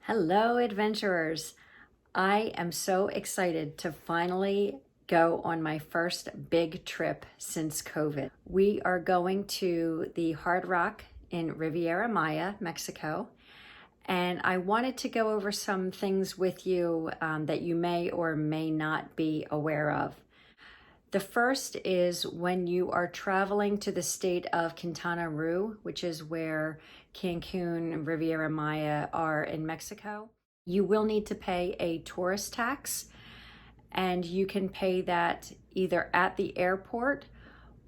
Hello, adventurers. I am so excited to finally go on my first big trip since COVID. We are going to the Hard Rock in Riviera Maya, Mexico. And I wanted to go over some things with you that you may or may not be aware of. The first is when you are traveling to the state of Quintana Roo, which is where Cancun and Riviera Maya are in Mexico, you will need to pay a tourist tax, and you can pay that either at the airport,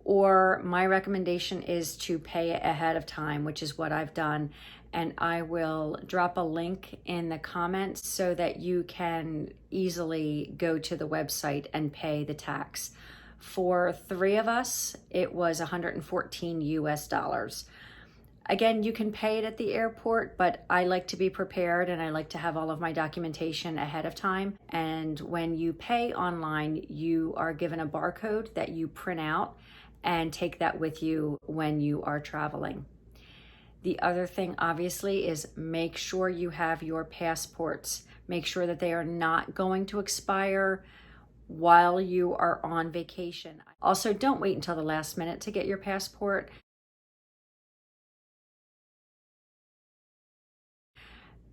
or my recommendation is to pay it ahead of time, which is what I've done. And I will drop a link in the comments so that you can easily go to the website and pay the tax. For three of us, it was 114 US dollars. Again, you can pay it at the airport, but I like to be prepared and I like to have all of my documentation ahead of time. And when you pay online, you are given a barcode that you print out and take that with you when you are traveling. The other thing, obviously, is make sure you have your passports. Make sure that they are not going to expire while you are on vacation. Also, don't wait until the last minute to get your passport.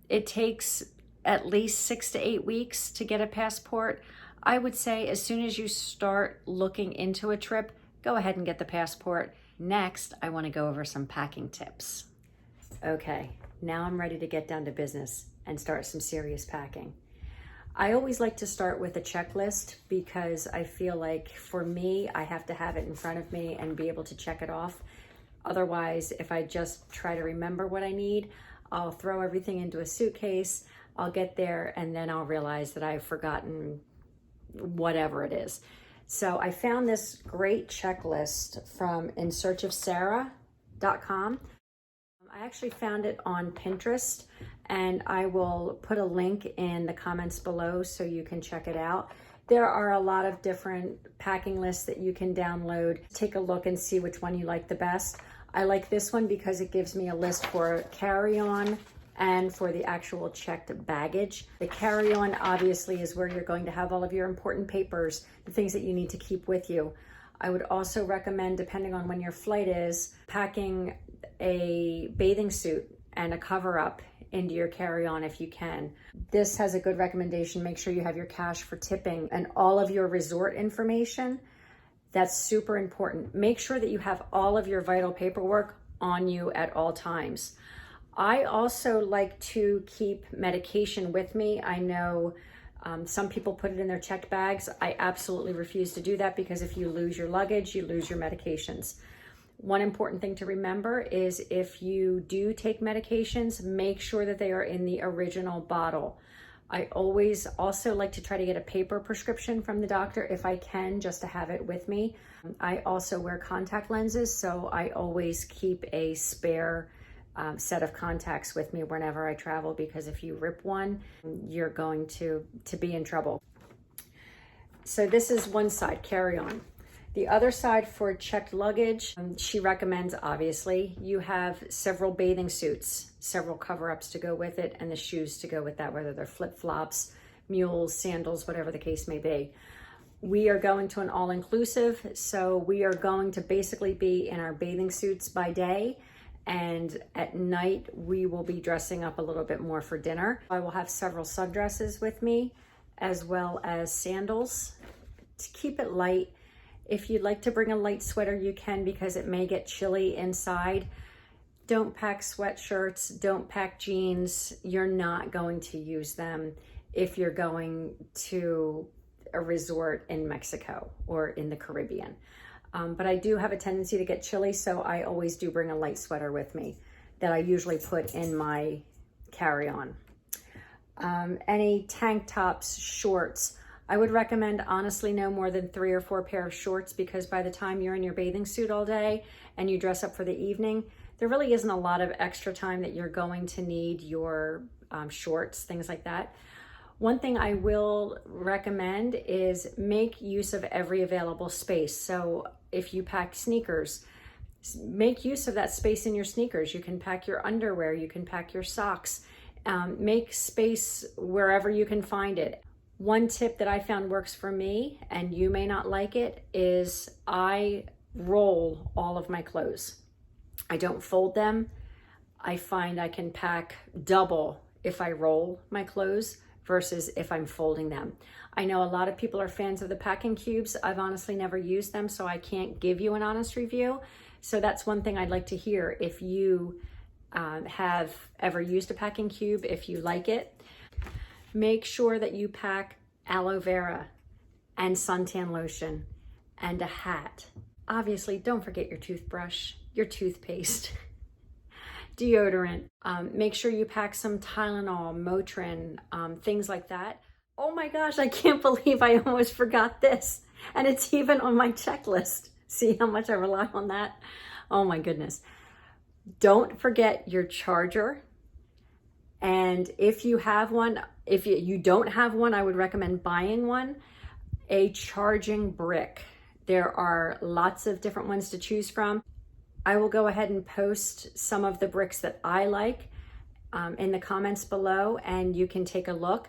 It takes at least 6 to 8 weeks to get a passport. I would say as soon as you start looking into a trip, go ahead and get the passport. Next, I want to go over some packing tips. Okay, now I'm ready to get down to business and start some serious packing. I always like to start with a checklist because I feel like for me, I have to have it in front of me and be able to check it off. Otherwise, if I just try to remember what I need, I'll throw everything into a suitcase, I'll get there, and then I'll realize that I've forgotten whatever it is. So I found this great checklist from insearchofsarah.com. I actually found it on Pinterest, and I will put a link in the comments below so you can check it out. There are a lot of different packing lists that you can download. Take a look and see which one you like the best. I like this one because it gives me a list for carry-on and for the actual checked baggage. The carry-on obviously is where you're going to have all of your important papers, the things that you need to keep with you. I would also recommend, depending on when your flight is, packing a bathing suit and a cover-up into your carry-on if you can. This has a good recommendation. Make sure you have your cash for tipping and all of your resort information. That's super important. Make sure that you have all of your vital paperwork on you at all times. I also like to keep medication with me. I know some people put it in their checked bags. I absolutely refuse to do that because if you lose your luggage, you lose your medications. One important thing to remember is if you do take medications, make sure that they are in the original bottle. I always also like to try to get a paper prescription from the doctor if I can, just to have it with me. I also wear contact lenses, so I always keep a spare set of contacts with me whenever I travel, because if you rip one, you're going to be in trouble. So this is one side, carry-on. The other side for checked luggage, she recommends, obviously, you have several bathing suits, several cover-ups to go with it, and the shoes to go with that, whether they're flip-flops, mules, sandals, whatever the case may be. We are going to an all-inclusive, so we are going to basically be in our bathing suits by day, and at night we will be dressing up a little bit more for dinner. I will have several sundresses with me, as well as sandals to keep it light. If you'd like to bring a light sweater, you can, because it may get chilly inside. Don't pack sweatshirts, don't pack jeans. You're not going to use them if you're going to a resort in Mexico or in the Caribbean. But I do have a tendency to get chilly, so I always do bring a light sweater with me that I usually put in my carry-on. Any tank tops, shorts. I would recommend, honestly, no more than 3 or 4 pair of shorts, because by the time you're in your bathing suit all day and you dress up for the evening, there really isn't a lot of extra time that you're going to need your shorts, things like that. One thing I will recommend is make use of every available space. So if you pack sneakers, make use of that space in your sneakers. You can pack your underwear, you can pack your socks. Make space wherever you can find it. One tip that I found works for me, and you may not like it, is I roll all of my clothes. I don't fold them. I find I can pack double if I roll my clothes versus if I'm folding them. I know a lot of people are fans of the packing cubes. I've honestly never used them, so I can't give you an honest review. So that's one thing I'd like to hear. If you have ever used a packing cube, if you like it, make sure that you pack aloe vera and suntan lotion and a hat. Obviously, don't forget your toothbrush, your toothpaste, deodorant. Make sure you pack some Tylenol, Motrin, things like that. Oh my gosh, I can't believe I almost forgot this. And it's even on my checklist. See how much I rely on that? Oh my goodness. Don't forget your charger. And if you have one, if you don't have one, I would recommend buying one. A charging brick. There are lots of different ones to choose from. I will go ahead and post some of the bricks that I like in the comments below, and you can take a look.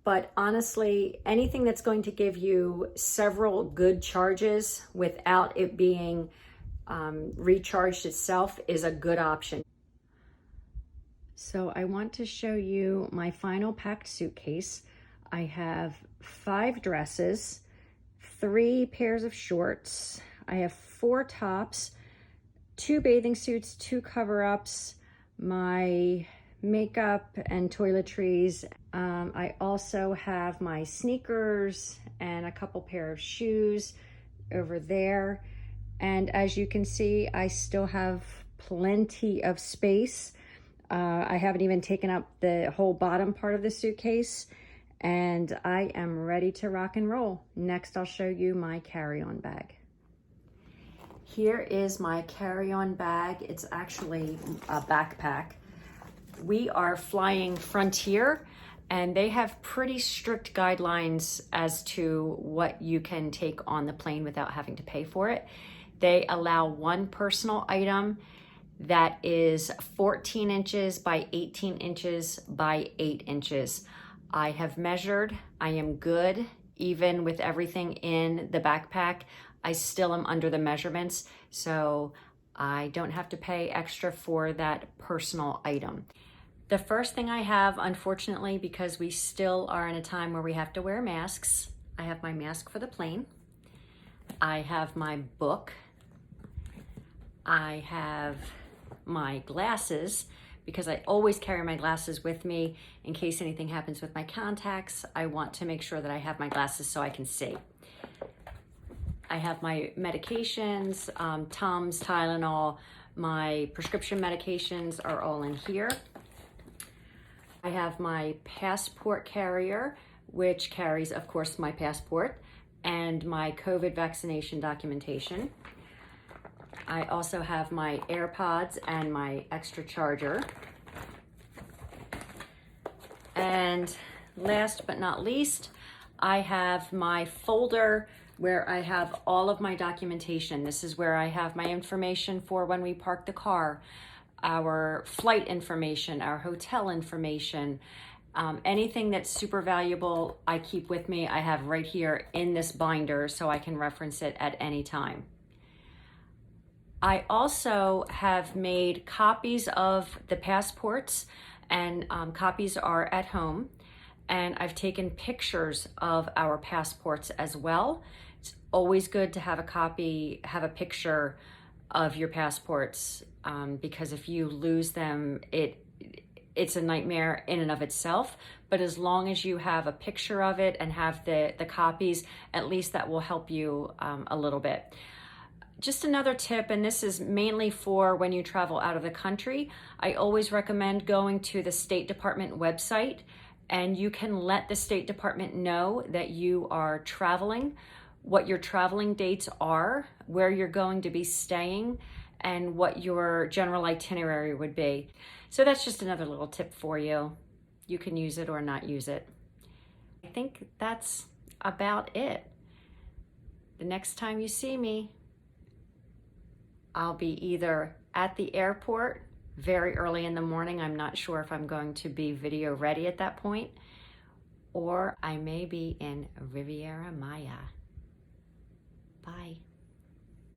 But honestly, anything that's going to give you several good charges without it being recharged itself is a good option. So I want to show you my final packed suitcase. I have 5 dresses, 3 pairs of shorts. I have 4 tops, 2 bathing suits, 2 cover-ups, my makeup and toiletries. I also have my sneakers and a couple pair of shoes over there. And as you can see, I still have plenty of space. I haven't even taken up the whole bottom part of the suitcase, and I am ready to rock and roll. Next, I'll show you my carry-on bag. Here is my carry-on bag. It's actually a backpack. We are flying Frontier, and they have pretty strict guidelines as to what you can take on the plane without having to pay for it. They allow one personal item that is 14 inches by 18 inches by 8 inches. I have measured, I am good. Even with everything in the backpack, I still am under the measurements, so I don't have to pay extra for that personal item. The first thing I have, unfortunately, because we still are in a time where we have to wear masks, I have my mask for the plane. I have my book. I have my glasses, because I always carry my glasses with me in case anything happens with my contacts. I want to make sure that I have my glasses so I can see. I have my medications, Tums, Tylenol, my prescription medications are all in here. I have my passport carrier, which carries, of course, my passport and my COVID vaccination documentation. I also have my AirPods and my extra charger. And last but not least, I have my folder where I have all of my documentation. This is where I have my information for when we park the car, our flight information, our hotel information, anything that's super valuable I keep with me. I have right here in this binder so I can reference it at any time. I also have made copies of the passports, and copies are at home, and I've taken pictures of our passports as well. It's always good to have a copy, have a picture of your passports, because if you lose them, it's a nightmare in and of itself. But as long as you have a picture of it and have the copies, at least that will help you a little bit. Just another tip, and this is mainly for when you travel out of the country, I always recommend going to the State Department website, and you can let the State Department know that you are traveling, what your traveling dates are, where you're going to be staying, and what your general itinerary would be. So that's just another little tip for you. You can use it or not use it. I think that's about it. The next time you see me, I'll be either at the airport very early in the morning. I'm not sure if I'm going to be video ready at that point, or I may be in Riviera Maya.